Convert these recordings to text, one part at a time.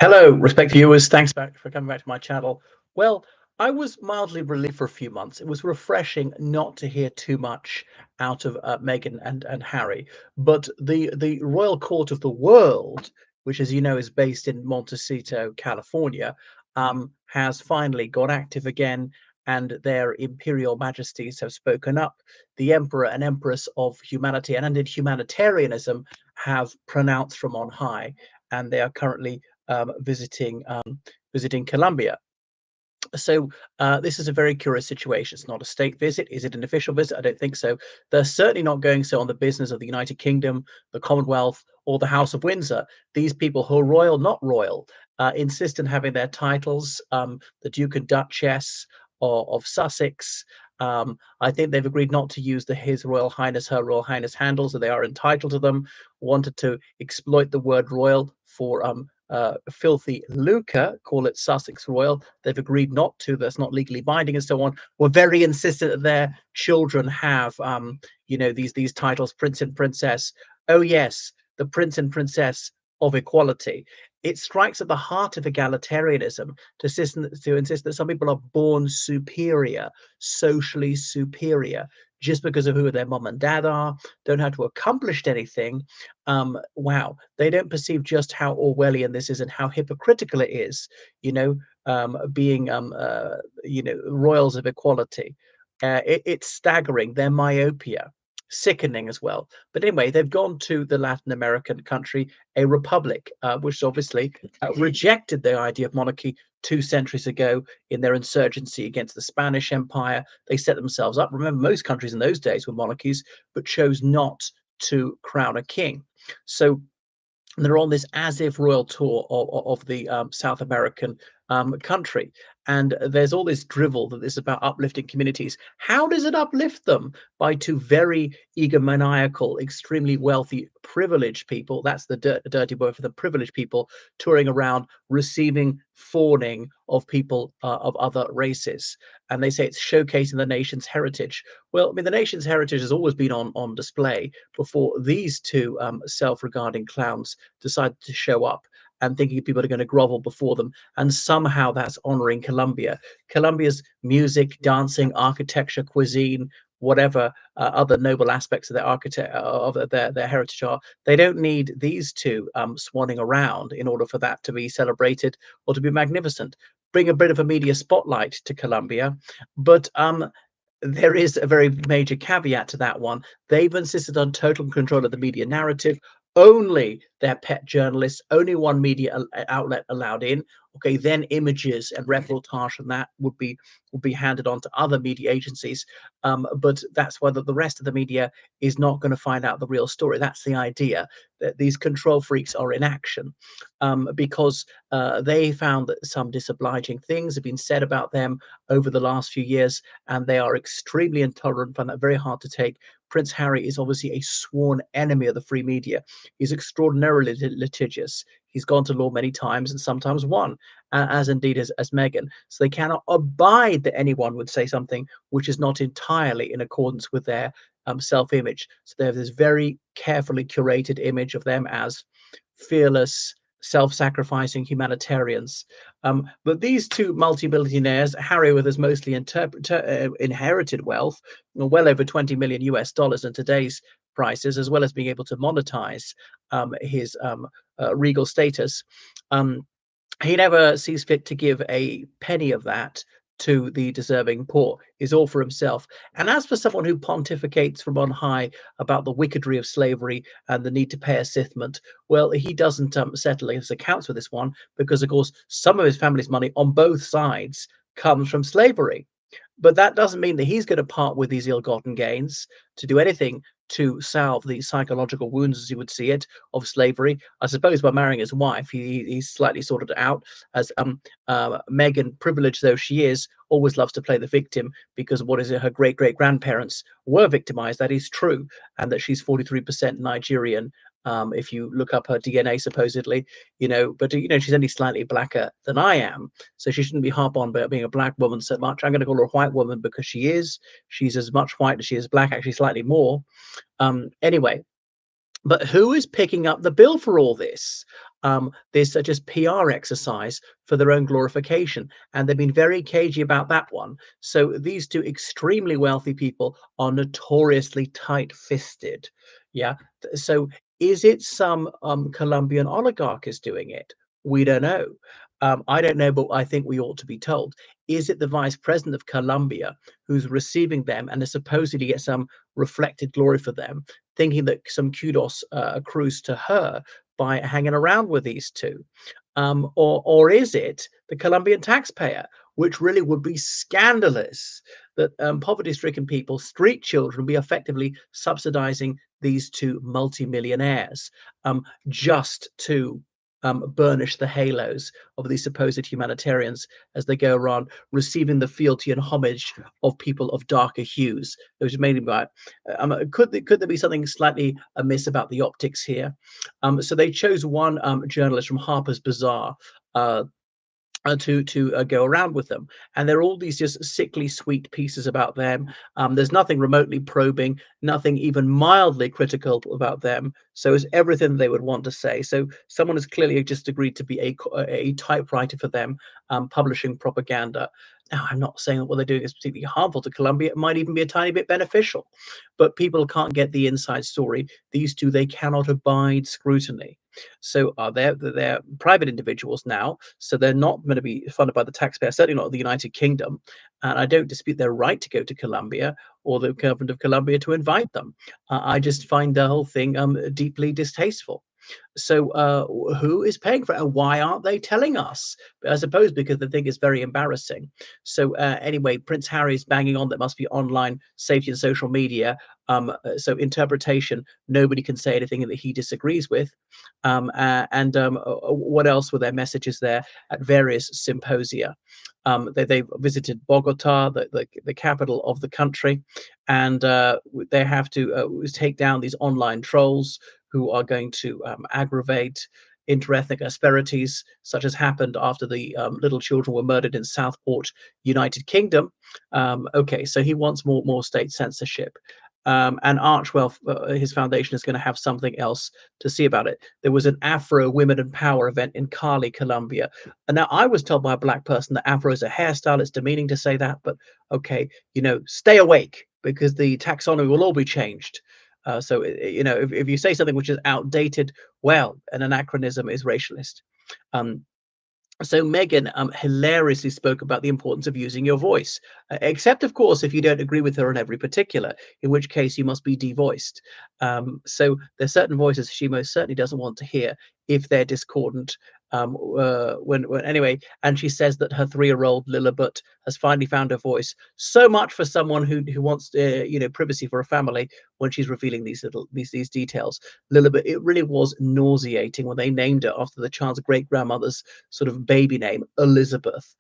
Hello, respected viewers. Thanks back for coming back to my channel. Well, I was mildly relieved for a few months. It was refreshing not to hear too much out of Meghan and Harry, but the Royal Court of the World, which, as you know, is based in Montecito, California, has finally got active again, and their Imperial Majesties have spoken up. The Emperor and Empress of humanity and indeed humanitarianism have pronounced from on high, and they are currently visiting Colombia. So this is a very curious situation. It's not a state visit. Is it an official visit? I don't think so. They're certainly not going so on the business of the United Kingdom, the Commonwealth, or the House of Windsor. These people who are royal, not royal, insist on having their titles, the Duke and Duchess of Sussex. I think they've agreed not to use the His Royal Highness, Her Royal Highness handles, so they are entitled to them. Wanted to exploit the word royal for filthy lucre, call it Sussex Royal. They've agreed not to. That's not legally binding, and so on. Were very insistent that their children have, these titles, Prince and Princess. Oh yes, the Prince and Princess of equality. It strikes at the heart of egalitarianism to insist that some people are born superior, socially superior, just because of who their mom and dad are, don't have to accomplish anything. Wow, they don't perceive just how Orwellian this is and how hypocritical it is, being, royals of equality. It's staggering, their myopia, sickening as well. But anyway, they've gone to the Latin American country, a republic, which obviously rejected the idea of monarchy 2 centuries ago in their insurgency against the Spanish Empire. They set themselves up. Remember, most countries in those days were monarchies, but chose not to crown a king. So they're on this as if royal tour of the South American country. And there's all this drivel that is about uplifting communities. How does it uplift them? By two very egomaniacal, extremely wealthy, privileged people. That's the dirty word for the privileged people touring around, receiving fawning of people of other races. And they say it's showcasing the nation's heritage. Well, I mean, the nation's heritage has always been on display before these two self-regarding clowns decided to show up and thinking people are going to grovel before them. And somehow that's honoring Colombia. Colombia's music, dancing, architecture, cuisine, whatever other noble aspects of their their heritage are. They don't need these two swanning around in order for that to be celebrated or to be magnificent. Bring a bit of a media spotlight to Colombia, but there is a very major caveat to that one. They've insisted on total control of the media narrative. Only their pet journalists, only one media outlet allowed in. Okay, then images and reportage and that would be handed on to other media agencies. But that's why the rest of the media is not going to find out the real story. That's the idea, that these control freaks are in action, because they found that some disobliging things have been said about them over the last few years, and they are extremely intolerant, find that very hard to take. Prince Harry is obviously a sworn enemy of the free media. He's extraordinarily litigious. He's gone to law many times and sometimes won, as indeed as Meghan. So they cannot abide that anyone would say something which is not entirely in accordance with their self-image. So they have this very carefully curated image of them as fearless, self-sacrificing humanitarians. But these two multi-billionaires, Harry with his mostly inherited wealth, well over 20 million US dollars in today's prices, as well as being able to monetize his regal status, um, he never sees fit to give a penny of that to the deserving poor. Is all for himself. And as for someone who pontificates from on high about the wickedry of slavery and the need to pay a scythement, well, he doesn't settle his accounts with this one, because, of course, some of his family's money on both sides comes from slavery. But that doesn't mean that he's going to part with these ill-gotten gains to do anything to salve the psychological wounds, as you would see it, of slavery. I suppose by marrying his wife, he's slightly sorted it out, as Meghan, privileged though she is, always loves to play the victim, because what is it, her great-great-grandparents were victimized. That is true, and that she's 43% Nigerian. If you look up her DNA, supposedly, but she's only slightly blacker than I am, so she shouldn't be harp on about being a black woman so much. I'm going to call her a white woman because she is. She's as much white as she is black, actually slightly more. Anyway, but who is picking up the bill for all this? There's such as PR exercise for their own glorification, and they've been very cagey about that one. So these two extremely wealthy people are notoriously tight-fisted. Yeah. So is it some Colombian oligarch is doing it? We don't know. I don't know, but I think we ought to be told. Is it the vice president of Colombia who's receiving them and is supposedly get some reflected glory for them, thinking that some kudos accrues to her by hanging around with these two? Or is it the Colombian taxpayer, which really would be scandalous that poverty-stricken people, street children, be effectively subsidizing these two multimillionaires just to burnish the halos of these supposed humanitarians as they go around receiving the fealty and homage of people of darker hues. It was mainly about could there be something slightly amiss about the optics here? So they chose one journalist from Harper's Bazaar uh, to go around with them, and there are all these just sickly sweet pieces about them. There's nothing remotely probing, nothing even mildly critical about them. So it's everything they would want to say. So someone has clearly just agreed to be a typewriter for them, publishing propaganda. Now, I'm not saying that what they're doing is particularly harmful to Colombia. It might even be a tiny bit beneficial, but people can't get the inside story. These two, they cannot abide scrutiny. So they're private individuals now, so they're not going to be funded by the taxpayer, certainly not the United Kingdom. And I don't dispute their right to go to Colombia or the government of Colombia to invite them. I just find the whole thing deeply distasteful. So, who is paying for it, and why aren't they telling us? I suppose because they think it's very embarrassing. So, anyway, Prince Harry is banging on that must be online safety and social media. So interpretation, nobody can say anything that he disagrees with. And what else were their messages there at various symposia? They visited Bogota, the capital of the country, and they have to take down these online trolls who are going to aggravate interethnic asperities, such as happened after the little children were murdered in Southport, United Kingdom. Okay, so he wants more state censorship. And Archwell, his foundation is going to have something else to see about it. There was an Afro Women in Power event in Cali, Colombia. And now I was told by a black person that Afro is a hairstyle. It's demeaning to say that, but okay, stay awake because the taxonomy will all be changed. So, if you say something which is outdated, well, an anachronism is racialist. Um, so Meghan hilariously spoke about the importance of using your voice, except of course if you don't agree with her on every particular, in which case you must be devoiced. So there's certain voices she most certainly doesn't want to hear if they're discordant. When anyway, and she says that her 3-year-old Lilibut has finally found her voice. So much for someone who wants privacy for a family when she's revealing these details. Lilibut, it really was nauseating when they named her after the child's great grandmother's sort of baby name, Elizabeth.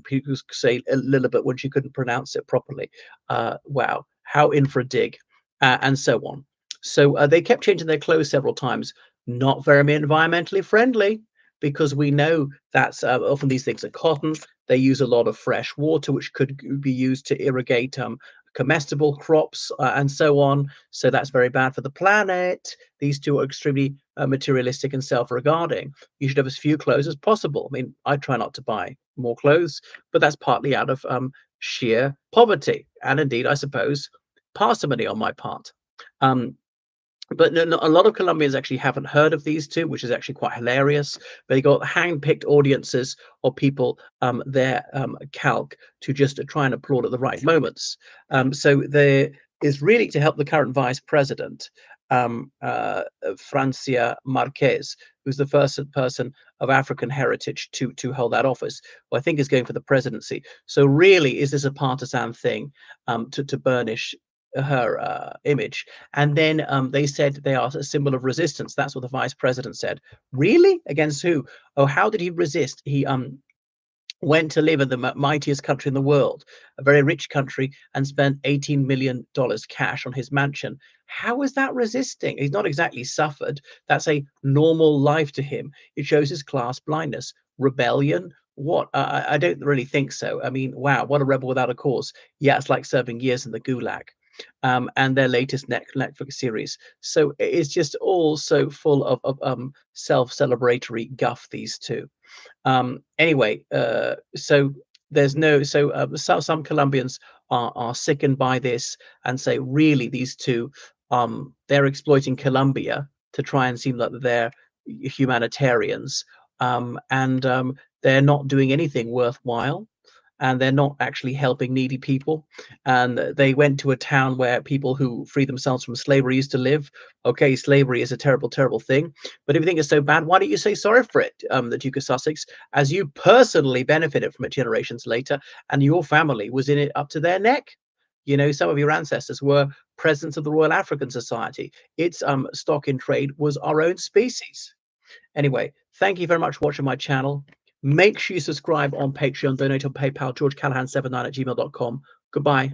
People say Lilibet when she couldn't pronounce it properly. Wow, how in for a dig, and so on. So they kept changing their clothes several times. Not very environmentally friendly, because we know that often these things are cotton. They use a lot of fresh water, which could be used to irrigate comestible crops and so on. So that's very bad for the planet. These two are extremely materialistic and self-regarding. You should have as few clothes as possible. I mean, I try not to buy more clothes, but that's partly out of sheer poverty, and indeed, I suppose, parsimony on my part. Um, but no, a lot of Colombians actually haven't heard of these two, which is actually quite hilarious. They got hand-picked audiences of people there calc to just try and applaud at the right moments. So there is really to help the current vice president, Francia Marquez, who's the first person of African heritage to hold that office, who I think is going for the presidency. So really, is this a partisan thing to burnish her image? And then they said they are a symbol of resistance. That's what the vice president said. Really? Against who? Oh, how did he resist? He went to live in the mightiest country in the world, a very rich country, and spent $18 million cash on his mansion. How is that resisting? He's not exactly suffered. That's a normal life to him. It shows his class blindness. Rebellion? What? I don't really think so. I mean, wow, what a rebel without a cause. Yeah, it's like serving years in the gulag. and their latest Netflix series. So it's just all so full of self-celebratory guff, these two. Anyway, so there's no so some Colombians are sickened by this and say really these two they're exploiting Colombia to try and seem like they're humanitarians, and they're not doing anything worthwhile, and they're not actually helping needy people. And they went to a town where people who freed themselves from slavery used to live. Okay, slavery is a terrible, terrible thing, but if you think it's so bad, why don't you say sorry for it, the Duke of Sussex, as you personally benefited from it generations later, and your family was in it up to their neck. You know, some of your ancestors were presidents of the Royal African Society. Its stock in trade was our own species. Anyway, thank you very much for watching my channel. Make sure you subscribe on Patreon, donate on PayPal, georgecallahan79 at gmail.com. Goodbye.